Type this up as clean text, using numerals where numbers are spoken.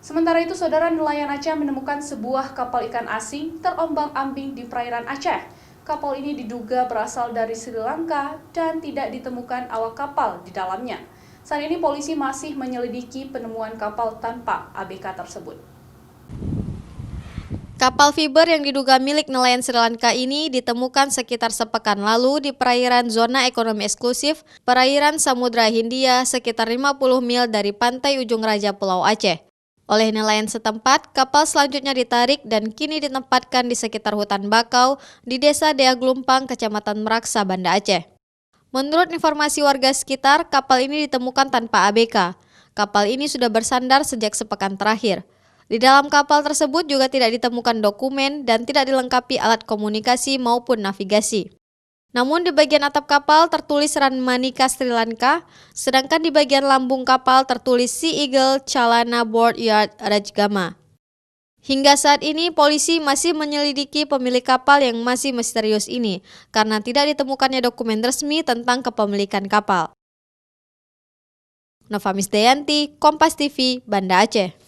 Sementara itu, saudara, nelayan Aceh menemukan sebuah kapal ikan asing terombang-ambing di perairan Aceh. Kapal ini diduga berasal dari Sri Lanka dan tidak ditemukan awak kapal di dalamnya. Saat ini polisi masih menyelidiki penemuan kapal tanpa ABK tersebut. Kapal fiber yang diduga milik nelayan Sri Lanka ini ditemukan sekitar sepekan lalu di perairan zona ekonomi eksklusif perairan Samudra Hindia sekitar 50 mil dari pantai ujung raja Pulau Aceh. Oleh nelayan setempat, kapal selanjutnya ditarik dan kini ditempatkan di sekitar hutan bakau di Desa Dea Glumpang, Kecamatan Meraksa, Banda Aceh. Menurut informasi warga sekitar, kapal ini ditemukan tanpa ABK. Kapal ini sudah bersandar sejak sepekan terakhir. Di dalam kapal tersebut juga tidak ditemukan dokumen dan tidak dilengkapi alat komunikasi maupun navigasi. Namun di bagian atap kapal tertulis Ranmanika Sri Lanka, sedangkan di bagian lambung kapal tertulis Sea Eagle Chalana Board Yard Rajgama. Hingga saat ini polisi masih menyelidiki pemilik kapal yang masih misterius ini karena tidak ditemukannya dokumen resmi tentang kepemilikan kapal. Nova Misdayanti, Kompas TV, Banda Aceh.